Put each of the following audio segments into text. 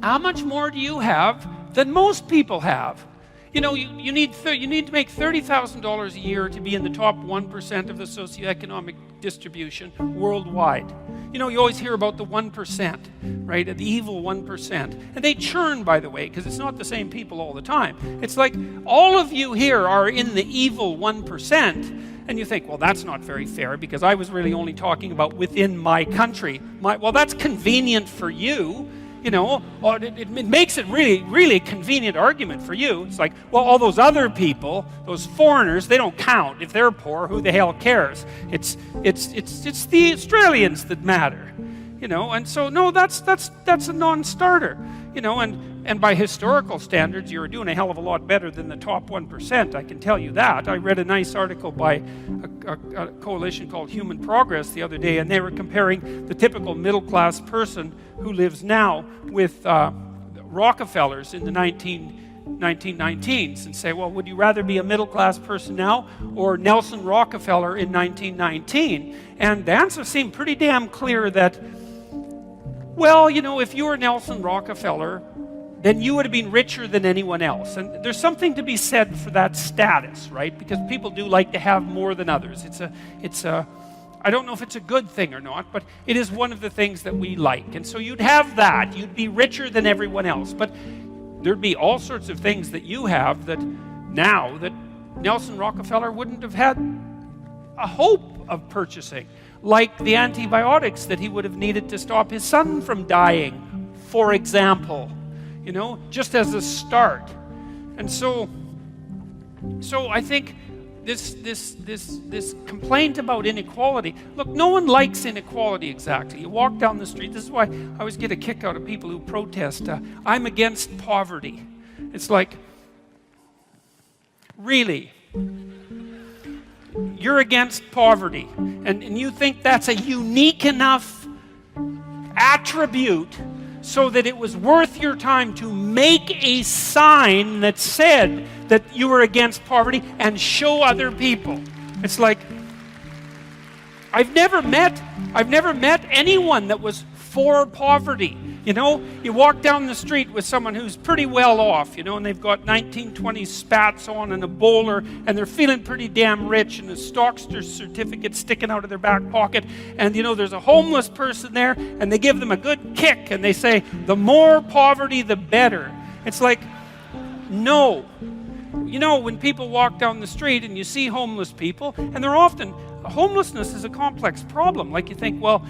how much more do you have than most people have? You know, you need to make $30,000 a year to be in the top 1% of the socioeconomic distribution worldwide. You know, you always hear about the 1%, right? The evil 1%. And they churn, by the way, because it's not the same people all the time. It's like all of you here are in the evil 1%. And you think, well, that's not very fair because I was really only talking about within my country. Well, that's convenient for you. You know, it makes it really, really convenient argument for you. It's like, well, all those other people, those foreigners, they don't count. If they're poor, who the hell cares? It's the Australians that matter. You know, and so no, that's a non-starter. You know, and by historical standards, you're doing a hell of a lot better than the top 1%. I can tell you that. I read a nice article by a coalition called Human Progress the other day, and they were comparing the typical middle-class person who lives now with Rockefellers in the 1919s, and say, well, would you rather be a middle-class person now or Nelson Rockefeller in 1919? And the answer seemed pretty damn clear that, well, you know, if you were Nelson Rockefeller, then you would have been richer than anyone else. And there's something to be said for that status, right? Because people do like to have more than others. I don't know if it's a good thing or not, but it is one of the things that we like. And so you'd have that. You'd be richer than everyone else. But there'd be all sorts of things that you have that now that Nelson Rockefeller wouldn't have had a hope of purchasing. Like the antibiotics that he would have needed to stop his son from dying, for example. You know, just as a start. And so I think this complaint about inequality, look, no one likes inequality exactly. You walk down the street, this is why I always get a kick out of people who protest, I'm against poverty. It's like, really? You're against poverty, and you think that's a unique enough attribute so that it was worth your time to make a sign that said that you were against poverty and show other people. It's like, I've never met anyone that was for poverty. You know, you walk down the street with someone who's pretty well off, you know, and they've got 1920 spats on and a bowler, and they're feeling pretty damn rich, and a Stockster certificate sticking out of their back pocket, and, you know, there's a homeless person there, and they give them a good kick, and they say, the more poverty, the better. It's like, no. You know, when people walk down the street and you see homeless people, and they're often, homelessness is a complex problem. Like you think, well,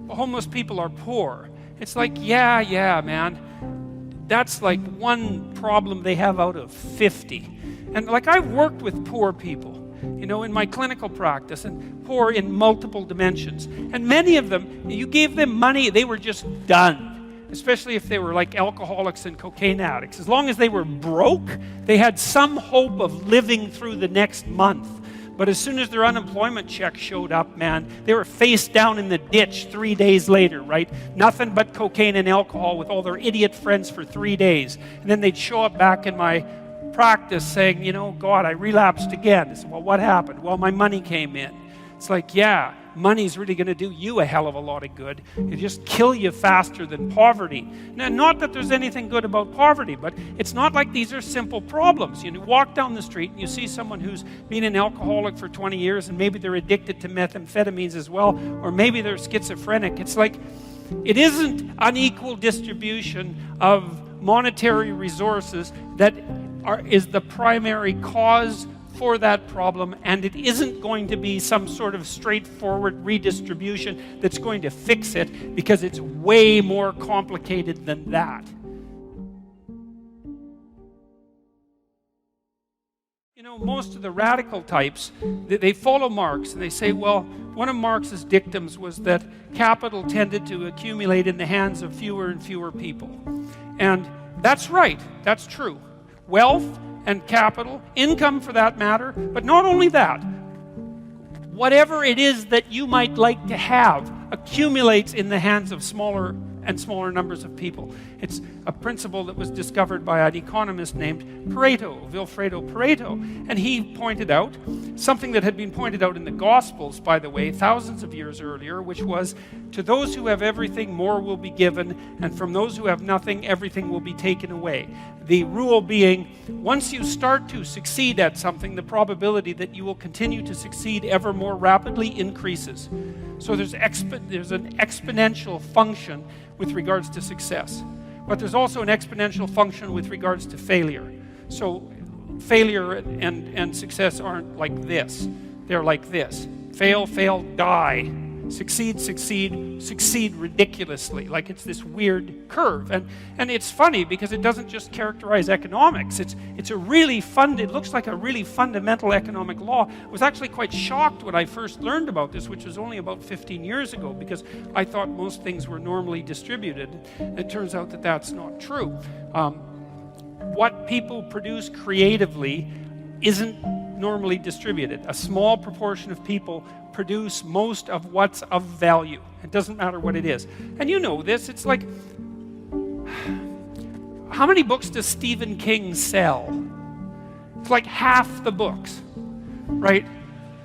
homeless people are poor. It's like, yeah, man. That's like one problem they have out of 50. And like I've worked with poor people, you know, in my clinical practice, and poor in multiple dimensions. And many of them, you gave them money, they were just done. Especially if they were like alcoholics and cocaine addicts. As long as they were broke, they had some hope of living through the next month. But as soon as their unemployment check showed up, man, they were face down in the ditch 3 days later, right? Nothing but cocaine and alcohol with all their idiot friends for 3 days. And then they'd show up back in my practice saying, you know, God, I relapsed again. I said, well, what happened? Well, my money came in. It's like, yeah, money's really going to do you a hell of a lot of good. It'll just kill you faster than poverty. Now, not that there's anything good about poverty, but it's not like these are simple problems. You walk down the street and you see someone who's been an alcoholic for 20 years and maybe they're addicted to methamphetamines as well, or maybe they're schizophrenic. It's like, it isn't unequal distribution of monetary resources that is the primary cause for that problem, and it isn't going to be some sort of straightforward redistribution that's going to fix it, because it's way more complicated than that. You know, most of the radical types, they follow Marx, and they say, well, one of Marx's dictums was that capital tended to accumulate in the hands of fewer and fewer people. And that's right, that's true. Wealth and capital, income for that matter, but not only that, whatever it is that you might like to have accumulates in the hands of smaller and smaller numbers of people. It's a principle that was discovered by an economist named Vilfredo Pareto, and he pointed out something that had been pointed out in the Gospels, by the way, thousands of years earlier, which was, to those who have everything, more will be given, and from those who have nothing, everything will be taken away. The rule being, once you start to succeed at something, the probability that you will continue to succeed ever more rapidly increases. So there's an exponential function with regards to success. But there's also an exponential function with regards to failure. So failure and success aren't like this. They're like this. Fail, fail, die. Succeed, succeed, succeed ridiculously. Like it's this weird curve. And it's funny because it doesn't just characterize economics. It's a really it looks like a really fundamental economic law. I was actually quite shocked when I first learned about this, which was only about 15 years ago, because I thought most things were normally distributed. It turns out that that's not true. What people produce creatively isn't normally distributed. A small proportion of people produce most of what's of value. It doesn't matter what it is. And you know this, it's like, how many books does Stephen King sell? It's like half the books, right?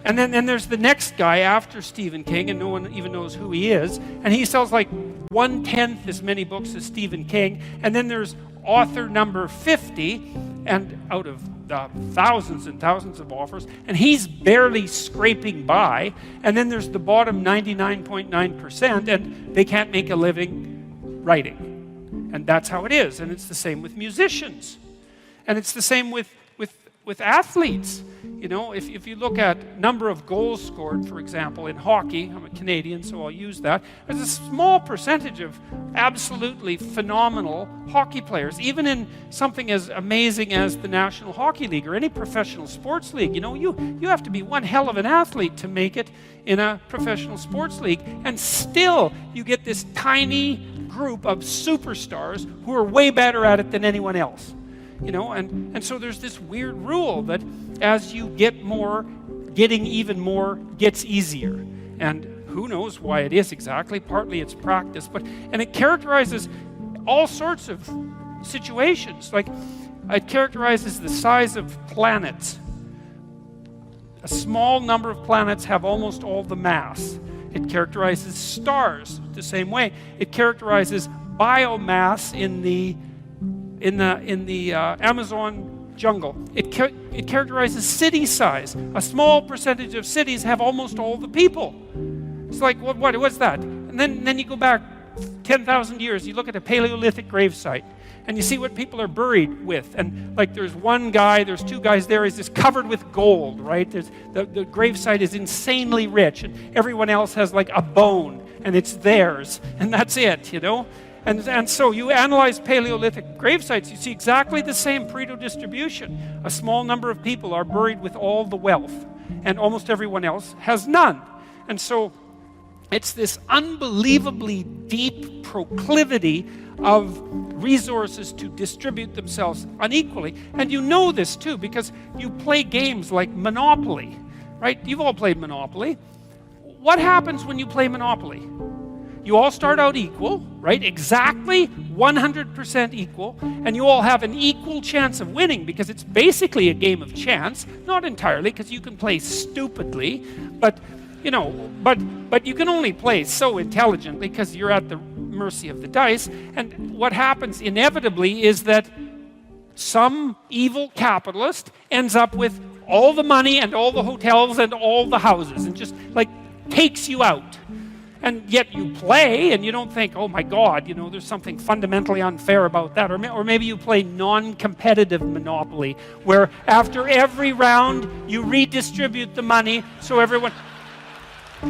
And then there's the next guy after Stephen King, and no one even knows who he is, and he sells like 1/10 as many books as Stephen King. And then there's author number 50, and out of thousands and thousands of offers, and he's barely scraping by. And then there's the bottom 99.9%, and they can't make a living writing. And that's how it is. And it's the same with musicians. And it's the same with athletes. You know, if you look at number of goals scored, for example, in hockey, I'm a Canadian, so I'll use that, there's a small percentage of absolutely phenomenal hockey players, even in something as amazing as the National Hockey League or any professional sports league. You know, you have to be one hell of an athlete to make it in a professional sports league, and still you get this tiny group of superstars who are way better at it than anyone else. You know, and so there's this weird rule that as you get more, getting even more gets easier. And who knows why it is exactly. Partly it's practice, and it characterizes all sorts of situations. Like, it characterizes the size of planets. A small number of planets have almost all the mass. It characterizes stars the same way. It characterizes biomass in the Amazon jungle. It characterizes city size. A small percentage of cities have almost all the people. It's like, what's that? And then you go back 10,000 years, you look at a Paleolithic gravesite, and you see what people are buried with. And like, there's one guy, there's two guys there, he's just covered with gold, right? The gravesite is insanely rich, and everyone else has like a bone, and it's theirs, and that's it, you know? And so you analyze Paleolithic gravesites, you see exactly the same Pareto distribution. A small number of people are buried with all the wealth, and almost everyone else has none. And so it's this unbelievably deep proclivity of resources to distribute themselves unequally. And you know this too, because you play games like Monopoly, right? You've all played Monopoly. What happens when you play Monopoly? You all start out equal, right? Exactly 100% equal, and you all have an equal chance of winning, because it's basically a game of chance. Not entirely, because you can play stupidly, but you know, but you can only play so intelligently because you're at the mercy of the dice. And what happens inevitably is that some evil capitalist ends up with all the money and all the hotels and all the houses, and just like takes you out. And yet you play, and you don't think, oh my God, you know, there's something fundamentally unfair about that. Or maybe you play non-competitive Monopoly, where after every round you redistribute the money so everyone... So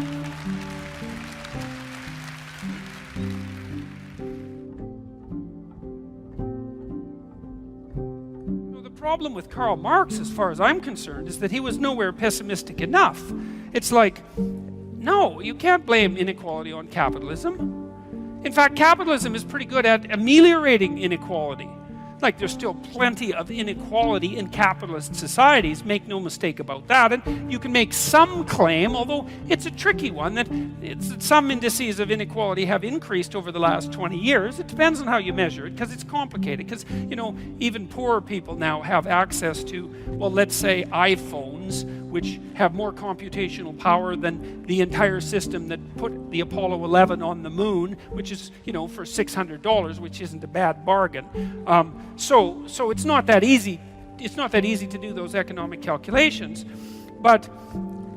the problem with Karl Marx, as far as I'm concerned, is that he was nowhere pessimistic enough. It's like, no, you can't blame inequality on capitalism. In fact, capitalism is pretty good at ameliorating inequality. Like, there's still plenty of inequality in capitalist societies, make no mistake about that. And you can make some claim, although it's a tricky one, that some indices of inequality have increased over the last 20 years. It depends on how you measure it, because it's complicated. Because, even poorer people now have access to, well, let's say iPhones, which have more computational power than the entire system that put the Apollo 11 on the moon, which is, for $600, which isn't a bad bargain. So it's not that easy. It's not that easy to do those economic calculations. But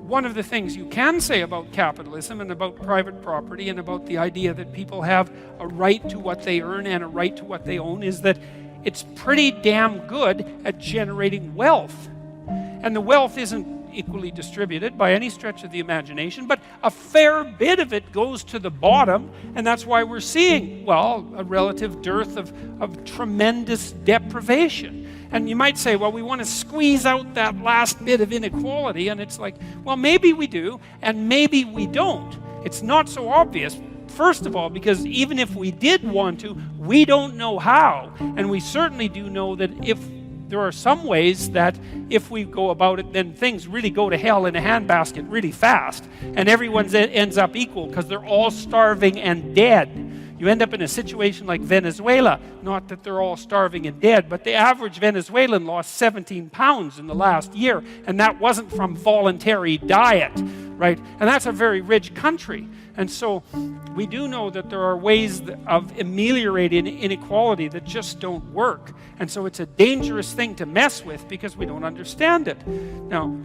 one of the things you can say about capitalism and about private property and about the idea that people have a right to what they earn and a right to what they own is that it's pretty damn good at generating wealth. And the wealth isn't equally distributed by any stretch of the imagination, but a fair bit of it goes to the bottom, and that's why we're seeing, well, a relative dearth of tremendous deprivation. And you might say, well, we want to squeeze out that last bit of inequality, and it's like, well, maybe we do, and maybe we don't. It's not so obvious. First of all, because even if we did want to, we don't know how. And we certainly do know that if there are some ways that if we go about it, then things really go to hell in a handbasket really fast. And everyone ends up equal because they're all starving and dead. You end up in a situation like Venezuela. Not that they're all starving and dead, but the average Venezuelan lost 17 pounds in the last year. And that wasn't from voluntary diet, right? And that's a very rich country. And so we do know that there are ways of ameliorating inequality that just don't work. And so it's a dangerous thing to mess with because we don't understand it. Now,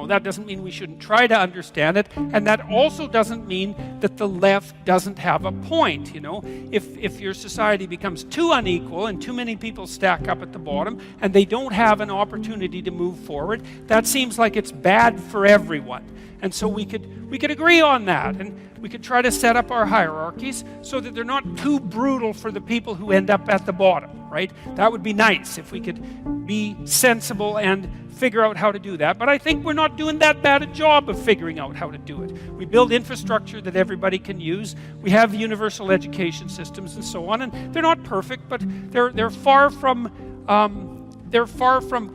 that doesn't mean we shouldn't try to understand it. And that also doesn't mean that the left doesn't have a point. If your society becomes too unequal and too many people stack up at the bottom and they don't have an opportunity to move forward, that seems like it's bad for everyone. And so we could agree on that, and we could try to set up our hierarchies so that they're not too brutal for the people who end up at the bottom, right? That would be nice if we could be sensible and figure out how to do that. But I think we're not doing that bad a job of figuring out how to do it. We build infrastructure that everybody can use. We have universal education systems and so on, and they're not perfect, but they're far from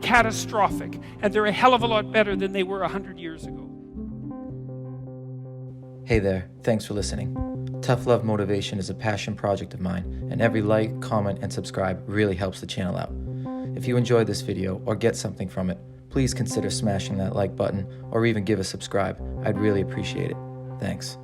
catastrophic, and they're a hell of a lot better than they were 100 years ago. Hey there, thanks for listening. Tough Love Motivation is a passion project of mine, and every like, comment, and subscribe really helps the channel out. If you enjoyed this video or get something from it, please consider smashing that like button or even give a subscribe. I'd really appreciate it. Thanks.